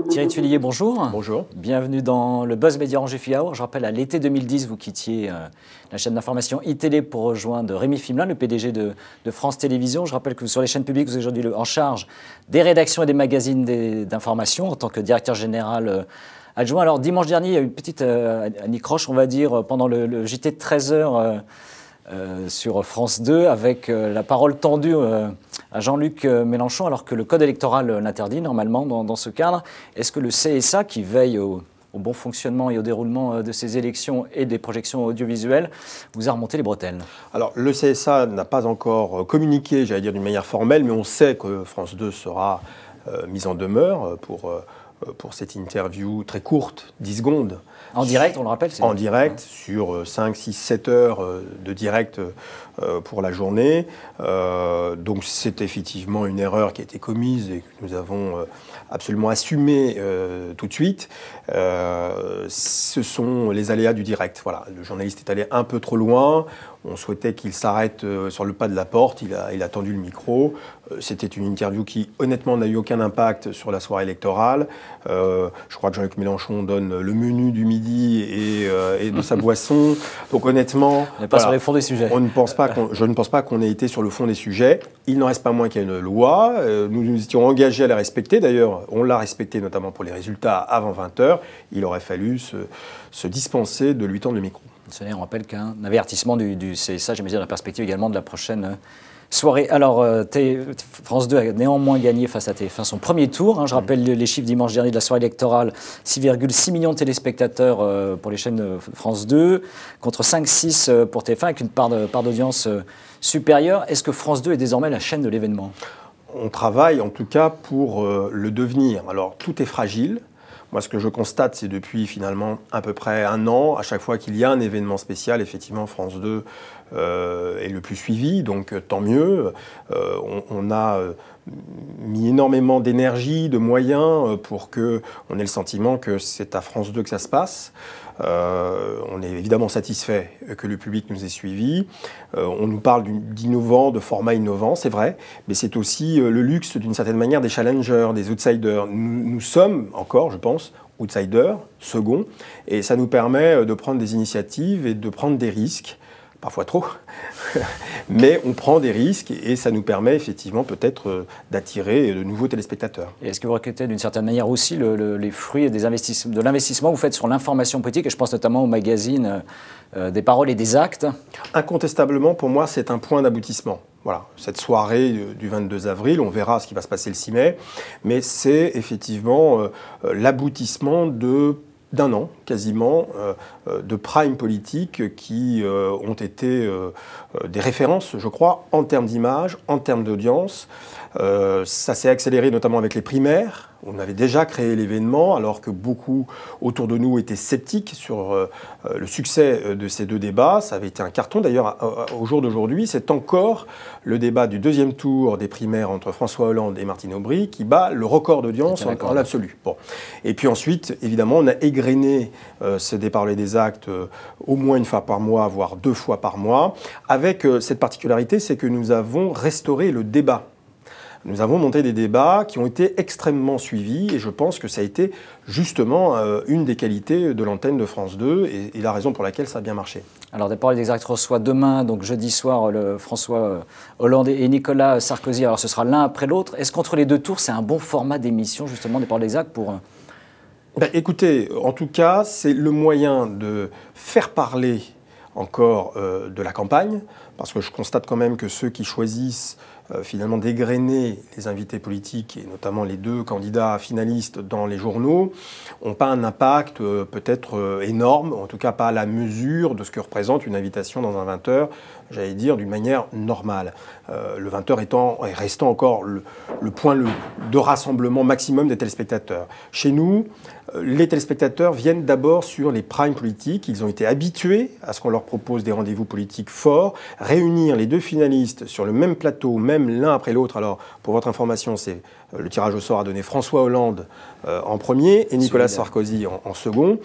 Thierry Tuillier, bonjour. Bonjour. Bienvenue dans le Buzz Media Angers Hour. Je rappelle, à l'été 2010, vous quittiez la chaîne d'information iTélé pour rejoindre Rémi Fimelin, le PDG de France Télévisions. Je rappelle que sur les chaînes publiques, vous êtes aujourd'hui en charge des rédactions et des magazines d'information en tant que directeur général adjoint. Alors, dimanche dernier, il y a eu une petite anicroche, on va dire, pendant le JT de 13h sur France 2, avec la parole tendue à Jean-Luc Mélenchon, alors que le code électoral l'interdit normalement dans ce cadre. Est-ce que le CSA, qui veille au bon fonctionnement et au déroulement de ces élections et des projections audiovisuelles, vous a remonté les bretelles? Alors, le CSA n'a pas encore communiqué, j'allais dire d'une manière formelle, mais on sait que France 2 sera mise en demeure pour cette interview très courte, 10 secondes. En direct, on le rappelle? En direct, sur 5, 6, 7 heures de direct pour la journée. Donc c'est effectivement une erreur qui a été commise et que nous avons absolument assumée tout de suite. Ce sont les aléas du direct. Voilà, le journaliste est allé un peu trop loin. On souhaitait qu'il s'arrête sur le pas de la porte. Il a tendu le micro. C'était une interview qui, honnêtement, n'a eu aucun impact sur la soirée électorale. Je crois que Jean-Luc Mélenchon donne le menu du midi et de sa boisson. Donc honnêtement, on n'est pas sur les fonds des sujets. Je ne pense pas qu'on ait été sur le fond des sujets. Il n'en reste pas moins qu'il y a une loi. Nous nous étions engagés à la respecter. D'ailleurs, on l'a respectée notamment pour les résultats avant 20h. Il aurait fallu se dispenser de lui tendre le micro. On rappelle qu'un avertissement du CSA, j'imagine, dans la perspective également de la prochaine soirée. Alors, France 2 a néanmoins gagné face à TF1 son premier tour. Je rappelle les chiffres dimanche dernier de la soirée électorale. 6,6 millions de téléspectateurs pour les chaînes France 2, contre 5,6 pour TF1, avec une part d'audience supérieure. Est-ce que France 2 est désormais la chaîne de l'événement? On travaille en tout cas pour le devenir. Alors, tout est fragile. Moi, ce que je constate, c'est depuis finalement à peu près un an, à chaque fois qu'il y a un événement spécial, effectivement, France 2 est le plus suivi, donc tant mieux. On a mis énormément d'énergie, de moyens pour qu'on ait le sentiment que c'est à France 2 que ça se passe. On est évidemment satisfait que le public nous ait suivis. On nous parle d'innovants, de formats innovants, c'est vrai, mais c'est aussi le luxe d'une certaine manière des challengers, des outsiders. Nous sommes encore, je pense, outsiders, seconds, et ça nous permet de prendre des initiatives et de prendre des risques. Parfois trop, mais on prend des risques et ça nous permet effectivement peut-être d'attirer de nouveaux téléspectateurs. Et est-ce que vous recueillez d'une certaine manière aussi les fruits de l'investissement que vous faites sur l'information politique, et je pense notamment au magazine des paroles et des actes? Incontestablement, pour moi, c'est un point d'aboutissement. Voilà, cette soirée du 22 avril, on verra ce qui va se passer le 6 mai, mais c'est effectivement l'aboutissement d'un an, quasiment, de prime politique qui ont été des références, je crois, en termes d'image, en termes d'audience. Ça s'est accéléré notamment avec les primaires. On avait déjà créé l'événement alors que beaucoup autour de nous étaient sceptiques sur le succès de ces deux débats. Ça avait été un carton. D'ailleurs, au jour d'aujourd'hui, c'est encore le débat du deuxième tour des primaires entre François Hollande et Martine Aubry qui bat le record d'audience en l'absolu. Bon. Et puis ensuite, évidemment, on a égrené ces des paroles et des actes au moins une fois par mois, voire 2 fois par mois, avec cette particularité, c'est que nous avons restauré le débat. Nous avons monté des débats qui ont été extrêmement suivis et je pense que ça a été justement une des qualités de l'antenne de France 2 et la raison pour laquelle ça a bien marché. Alors, des paroles et des actes reçoit demain, donc jeudi soir, François Hollande et Nicolas Sarkozy. Alors, ce sera l'un après l'autre. Est-ce qu'entre les deux tours, c'est un bon format d'émission, justement, des paroles et des actes pour... Écoutez, en tout cas, c'est le moyen de faire parler encore de la campagne, parce que je constate quand même que ceux qui choisissent finalement d'égrener les invités politiques, et notamment les 2 candidats finalistes dans les journaux, n'ont pas un impact peut-être énorme, en tout cas pas à la mesure de ce que représente une invitation dans un 20h, j'allais dire d'une manière normale. Le 20h restant encore le point de rassemblement maximum des téléspectateurs. Chez nous, les téléspectateurs viennent d'abord sur les primes politiques. Ils ont été habitués à ce qu'on leur propose des rendez-vous politiques forts, réunir les deux finalistes sur le même plateau, même l'un après l'autre. Alors, pour votre information, c'est le tirage au sort a donné François Hollande en premier et Nicolas Sarkozy en second.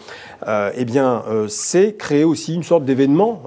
C'est créer aussi une sorte d'événement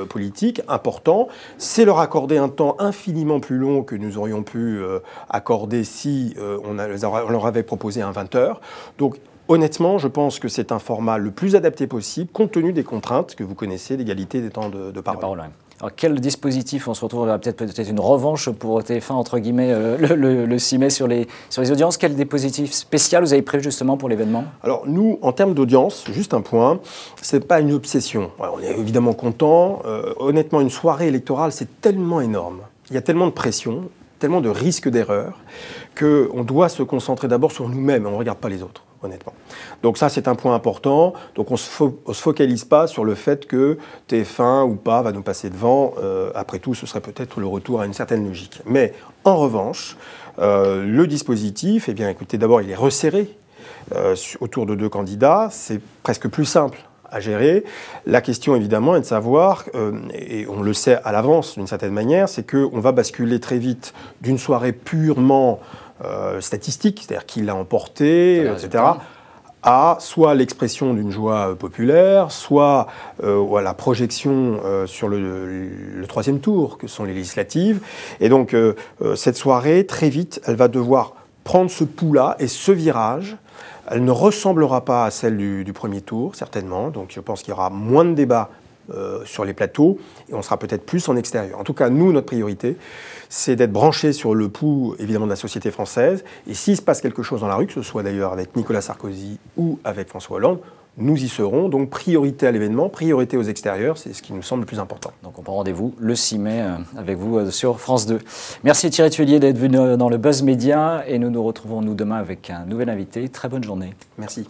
politique important. C'est leur accorder un temps infiniment plus long que nous aurions pu accorder si on leur avait proposé un 20 heures. Donc, honnêtement, je pense que c'est un format le plus adapté possible, compte tenu des contraintes que vous connaissez, l'égalité des temps de parole. Alors, quel dispositif, on se retrouve peut-être une revanche pour TF1, entre guillemets, le 6 mai sur les audiences. Quel dispositif spécial vous avez prévu justement pour l'événement? Alors nous, en termes d'audience, juste un point, c'est pas une obsession. Alors, on est évidemment content. Honnêtement, une soirée électorale, c'est tellement énorme. Il y a tellement de pression, tellement de risques d'erreur, qu'on doit se concentrer d'abord sur nous-mêmes, on ne regarde pas les autres. Honnêtement. Donc ça, c'est un point important. Donc on ne se focalise pas sur le fait que TF1 ou pas va nous passer devant. Après tout, ce serait peut-être le retour à une certaine logique. Mais en revanche, le dispositif, eh bien, écoutez, d'abord, il est resserré autour de deux candidats. C'est presque plus simple à gérer. La question, évidemment, est de savoir, et on le sait à l'avance d'une certaine manière, c'est qu'on va basculer très vite d'une soirée purement statistique, c'est-à-dire qui l'a emporté, etc., à soit l'expression d'une joie populaire, soit à la projection sur le troisième tour, que sont les législatives. Et donc, cette soirée, très vite, elle va devoir prendre ce pouls-là et ce virage. Elle ne ressemblera pas à celle du premier tour, certainement. Donc, je pense qu'il y aura moins de débats sur les plateaux et on sera peut-être plus en extérieur. En tout cas, nous, notre priorité, c'est d'être branchés sur le pouls, évidemment, de la société française. Et s'il se passe quelque chose dans la rue, que ce soit d'ailleurs avec Nicolas Sarkozy ou avec François Hollande, nous y serons. Donc, priorité à l'événement, priorité aux extérieurs, c'est ce qui nous semble le plus important. Donc, on prend rendez-vous le 6 mai avec vous sur France 2. Merci Thierry Tuillier d'être venu dans le Buzz Média et nous nous retrouvons demain avec un nouvel invité. Très bonne journée. Merci.